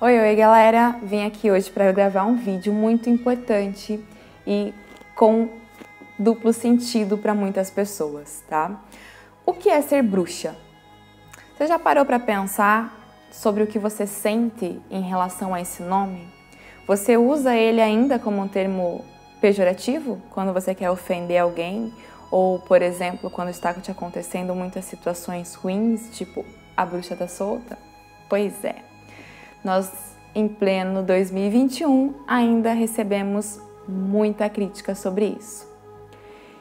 Oi galera! Vim aqui hoje para gravar um vídeo muito importante e com duplo sentido para muitas pessoas, tá? O que é ser bruxa? Você já parou para pensar sobre o que você sente em relação a esse nome? Você usa ele ainda como um termo pejorativo quando você quer ofender alguém? Ou, por exemplo, quando está te acontecendo muitas situações ruins, tipo a bruxa tá solta? Pois é. Nós, em pleno 2021, ainda recebemos muita crítica sobre isso.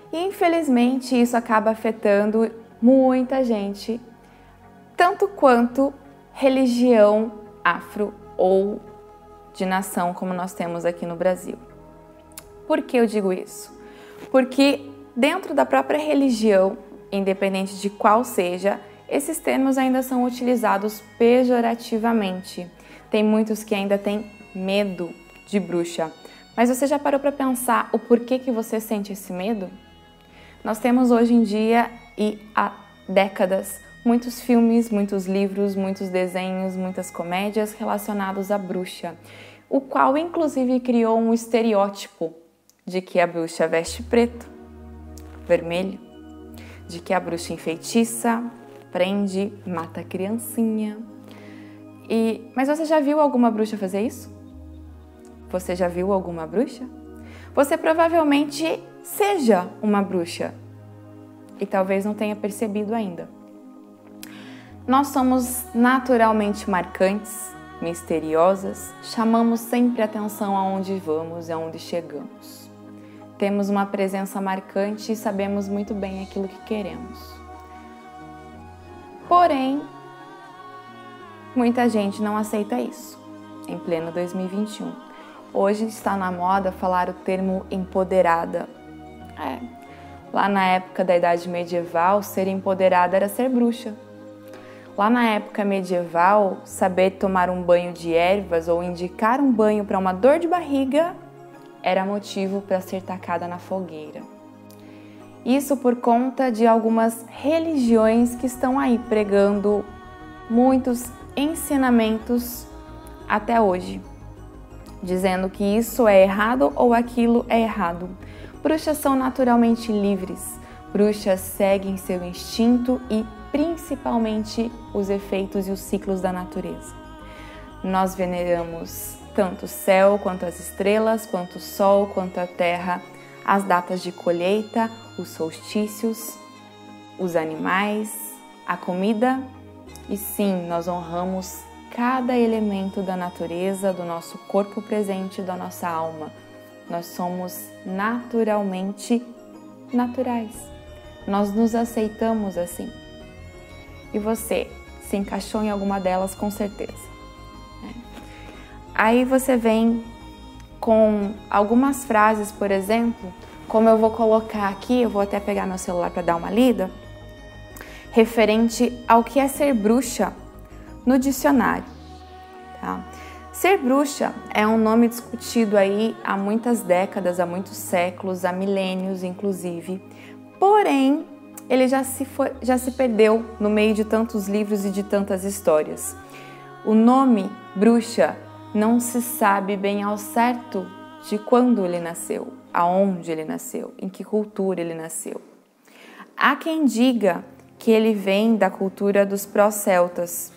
E, infelizmente, isso acaba afetando muita gente, tanto quanto religião afro ou de nação, como nós temos aqui no Brasil. Por que eu digo isso? Porque dentro da própria religião, independente de qual seja, esses termos ainda são utilizados pejorativamente. Tem muitos que ainda têm medo de bruxa. Mas você já parou para pensar o porquê que você sente esse medo? Nós temos hoje em dia e há décadas muitos filmes, muitos livros, muitos desenhos, muitas comédias relacionados à bruxa, o qual inclusive criou um estereótipo de que a bruxa veste preto, vermelho, de que a bruxa enfeitiça, prende, mata a criancinha. Mas você já viu alguma bruxa fazer isso? Você já viu alguma bruxa? Você provavelmente seja uma bruxa e talvez não tenha percebido ainda. Nós somos naturalmente marcantes, misteriosas, chamamos sempre atenção aonde vamos e aonde chegamos. Temos uma presença marcante e sabemos muito bem aquilo que queremos. Porém, muita gente não aceita isso, em pleno 2021. Hoje está na moda falar o termo empoderada. Lá na época da Idade Medieval, ser empoderada era ser bruxa. Lá na época medieval, saber tomar um banho de ervas ou indicar um banho para uma dor de barriga era motivo para ser tacada na fogueira. Isso por conta de algumas religiões que estão aí pregando muitos ensinamentos até hoje, dizendo que isso é errado ou aquilo é errado. Bruxas são naturalmente livres, bruxas seguem seu instinto e principalmente os efeitos e os ciclos da natureza. Nós veneramos tanto o céu, quanto as estrelas, quanto o sol, quanto a terra, as datas de colheita, os solstícios, os animais, a comida. E sim, nós honramos cada elemento da natureza, do nosso corpo presente, da nossa alma. Nós somos naturalmente naturais. Nós nos aceitamos assim. E você se encaixou em alguma delas com certeza. Aí você vem com algumas frases, por exemplo, como eu vou colocar aqui, eu vou até pegar meu celular para dar uma lida, referente ao que é ser bruxa no dicionário. Tá? Ser bruxa é um nome discutido aí há muitas décadas, há muitos séculos, há milênios inclusive, porém ele já se perdeu no meio de tantos livros e de tantas histórias. O nome bruxa não se sabe bem ao certo de quando ele nasceu, aonde ele nasceu, em que cultura ele nasceu. Há quem diga que ele vem da cultura dos pró-celtas.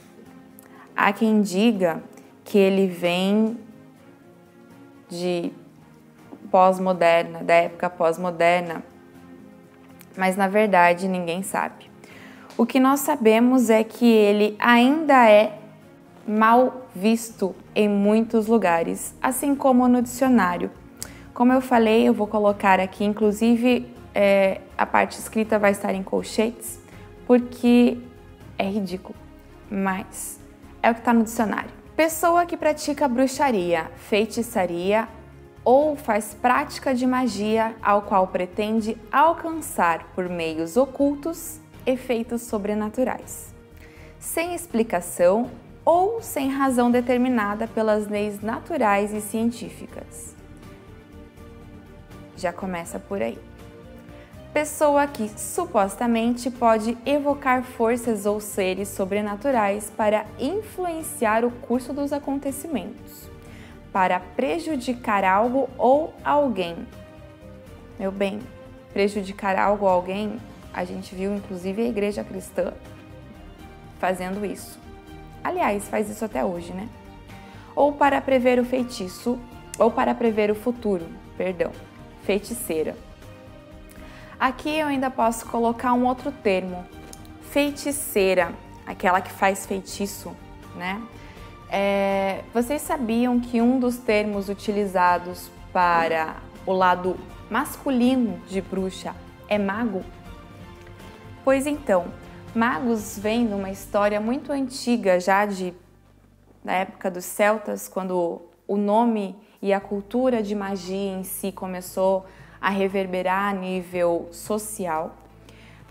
Há quem diga que ele vem de pós-moderna, da época pós-moderna, mas na verdade ninguém sabe. O que nós sabemos é que ele ainda é mal visto em muitos lugares, assim como no dicionário. Como eu falei, eu vou colocar aqui, inclusive a parte escrita vai estar em colchetes, porque é ridículo, mas é o que está no dicionário. Pessoa que pratica bruxaria, feitiçaria ou faz prática de magia ao qual pretende alcançar por meios ocultos efeitos sobrenaturais, sem explicação ou sem razão determinada pelas leis naturais e científicas. Já começa por aí. pessoa que supostamente pode evocar forças ou seres sobrenaturais para influenciar o curso dos acontecimentos, para prejudicar algo ou alguém. Meu bem, prejudicar algo ou alguém, a gente viu inclusive a igreja cristã fazendo isso. Aliás, faz isso até hoje, né? Ou para prever o feitiço, ou para prever o futuro, perdão, feiticeira. Aqui eu ainda posso colocar um outro termo, feiticeira, aquela que faz feitiço, né? Vocês sabiam que um dos termos utilizados para o lado masculino de bruxa é mago? Pois então, magos vêm de uma história muito antiga, já da época dos celtas, quando o nome e a cultura de magia em si começou a reverberar a nível social.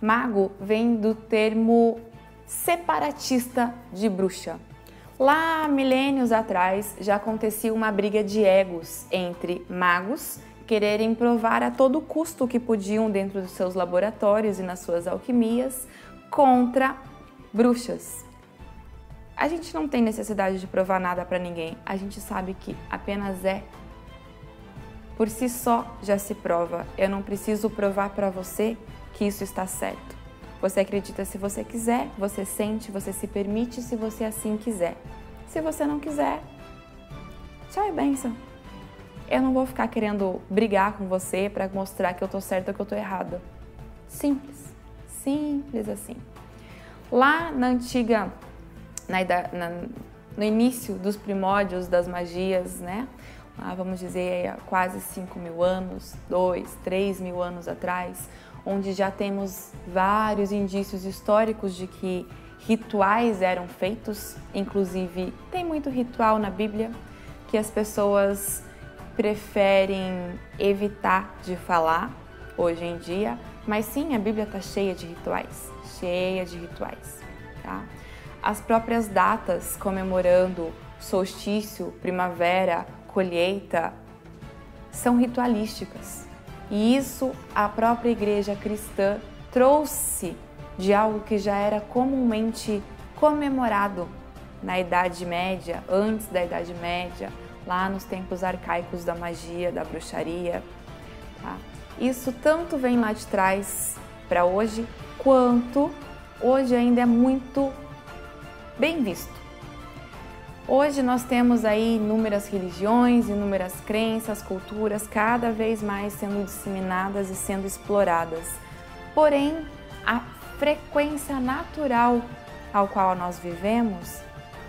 Mago vem do termo separatista de bruxa. Lá, milênios atrás, já acontecia uma briga de egos entre magos quererem provar a todo custo o que podiam dentro dos seus laboratórios e nas suas alquimias contra bruxas. A gente não tem necessidade de provar nada para ninguém, a gente sabe que apenas por si só já se prova. Eu não preciso provar para você que isso está certo. Você acredita se você quiser, você sente, você se permite se você assim quiser. Se você não quiser, tchau e bênção. Eu não vou ficar querendo brigar com você para mostrar que eu tô certa ou que eu tô errada. Simples. Simples assim. Lá na antiga, no início dos primórdios das magias, né? Vamos dizer, há quase 5.000 anos, 3.000 anos atrás, onde já temos vários indícios históricos de que rituais eram feitos, inclusive tem muito ritual na Bíblia que as pessoas preferem evitar de falar hoje em dia, mas sim, a Bíblia está cheia de rituais, tá? As próprias datas comemorando solstício, primavera, colheita, são ritualísticas. E isso a própria igreja cristã trouxe de algo que já era comumente comemorado na Idade Média, antes da Idade Média, lá nos tempos arcaicos da magia, da bruxaria. Tá? Isso tanto vem lá de trás para hoje, quanto hoje ainda é muito bem visto. Hoje nós temos aí inúmeras religiões, inúmeras crenças, culturas cada vez mais sendo disseminadas e sendo exploradas. Porém, a frequência natural ao qual nós vivemos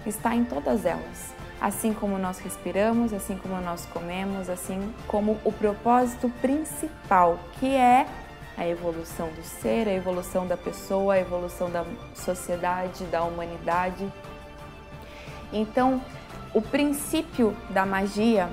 está em todas elas. Assim como nós respiramos, assim como nós comemos, assim como o propósito principal, que é a evolução do ser, a evolução da pessoa, a evolução da sociedade, da humanidade. Então, o princípio da magia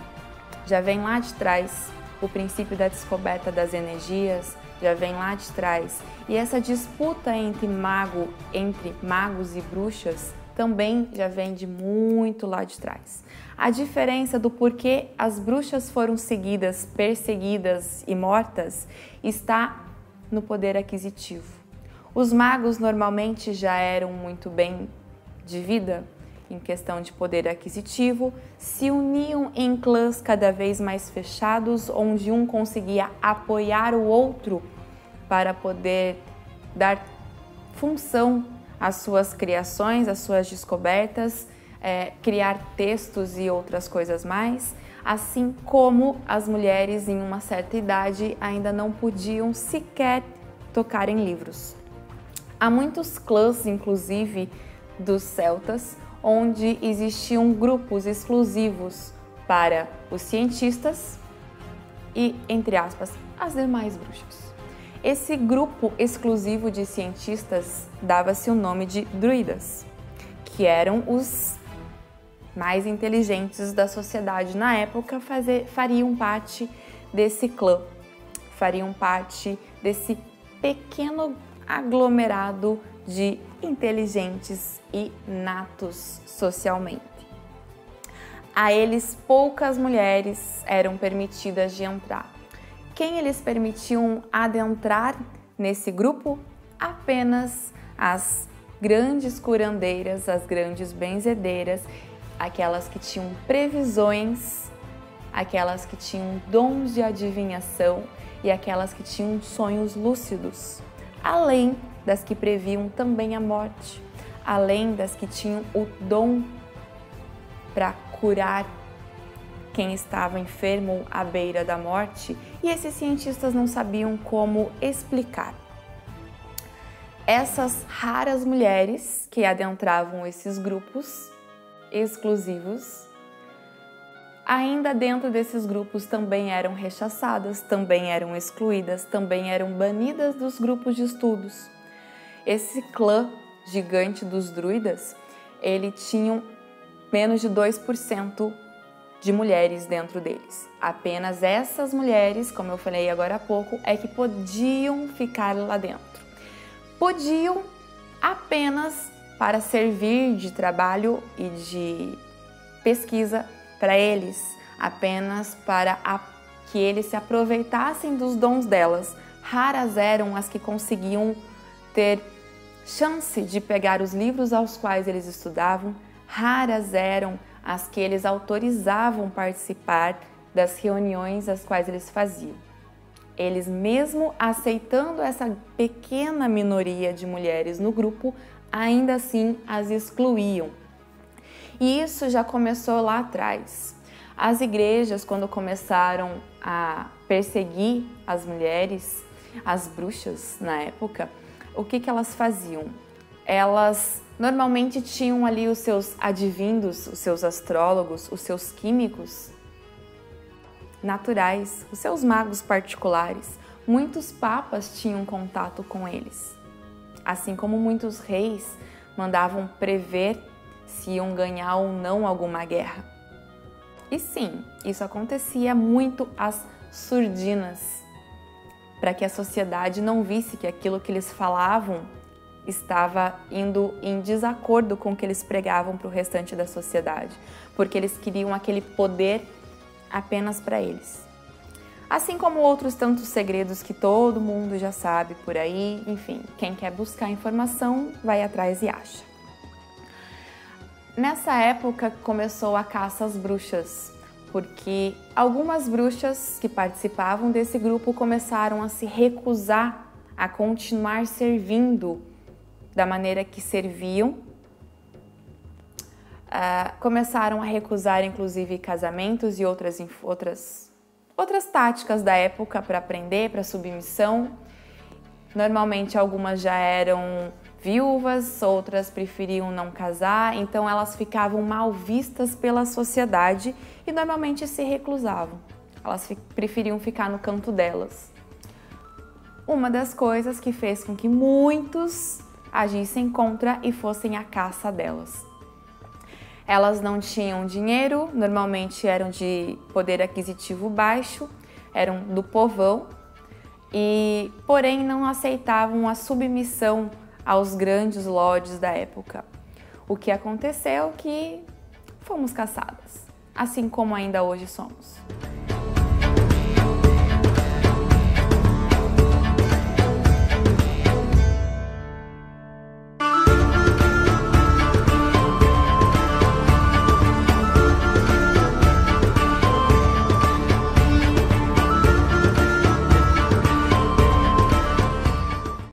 já vem lá de trás, o princípio da descoberta das energias já vem lá de trás. E essa disputa entre magos e bruxas também já vem de muito lá de trás. A diferença do porquê as bruxas foram seguidas, perseguidas e mortas está no poder aquisitivo. Os magos normalmente já eram muito bem de vida, em questão de poder aquisitivo, se uniam em clãs cada vez mais fechados, onde um conseguia apoiar o outro para poder dar função às suas criações, às suas descobertas, criar textos e outras coisas mais, assim como as mulheres em uma certa idade ainda não podiam sequer tocar em livros. Há muitos clãs, inclusive dos celtas, onde existiam grupos exclusivos para os cientistas e, entre aspas, as demais bruxas. Esse grupo exclusivo de cientistas dava-se o nome de druidas, que eram os mais inteligentes da sociedade na época, fariam parte desse clã, fariam parte desse pequeno aglomerado de inteligentes e natos socialmente. A eles, poucas mulheres eram permitidas de entrar. Quem eles permitiam adentrar nesse grupo? Apenas as grandes curandeiras, as grandes benzedeiras, aquelas que tinham previsões, aquelas que tinham dons de adivinhação e aquelas que tinham sonhos lúcidos, além das que previam também a morte, além das que tinham o dom para curar quem estava enfermo à beira da morte, e esses cientistas não sabiam como explicar. Essas raras mulheres que adentravam esses grupos exclusivos, ainda dentro desses grupos também eram rechaçadas, também eram excluídas, também eram banidas dos grupos de estudos. Esse clã gigante dos druidas, ele tinha menos de 2% de mulheres dentro deles. Apenas essas mulheres, como eu falei agora há pouco, é que podiam ficar lá dentro. Podiam apenas para servir de trabalho e de pesquisa para eles, apenas para que eles se aproveitassem dos dons delas. Raras eram as que conseguiam ter chance de pegar os livros aos quais eles estudavam, raras eram as que eles autorizavam participar das reuniões às quais eles faziam. Eles, mesmo aceitando essa pequena minoria de mulheres no grupo, ainda assim as excluíam. E isso já começou lá atrás. As igrejas, quando começaram a perseguir as mulheres, as bruxas na época, o que elas faziam? Elas normalmente tinham ali os seus adivinhos, os seus astrólogos, os seus químicos naturais, os seus magos particulares. Muitos papas tinham contato com eles, assim como muitos reis mandavam prever se iam ganhar ou não alguma guerra. E sim, isso acontecia muito às surdinas, para que a sociedade não visse que aquilo que eles falavam estava indo em desacordo com o que eles pregavam para o restante da sociedade, porque eles queriam aquele poder apenas para eles. Assim como outros tantos segredos que todo mundo já sabe por aí, enfim, quem quer buscar informação vai atrás e acha. Nessa época começou a caça às bruxas, porque algumas bruxas que participavam desse grupo começaram a se recusar a continuar servindo da maneira que serviam. Começaram a recusar inclusive casamentos e outras táticas da época para aprender, para submissão. Normalmente algumas já eram viúvas, outras preferiam não casar, então elas ficavam mal vistas pela sociedade e normalmente se reclusavam. Elas preferiam ficar no canto delas. Uma das coisas que fez com que muitos agissem contra e fossem à caça delas. Elas não tinham dinheiro, normalmente eram de poder aquisitivo baixo, eram do povão, porém não aceitavam a submissão aos grandes lords da época. O que aconteceu é que fomos caçadas, assim como ainda hoje somos.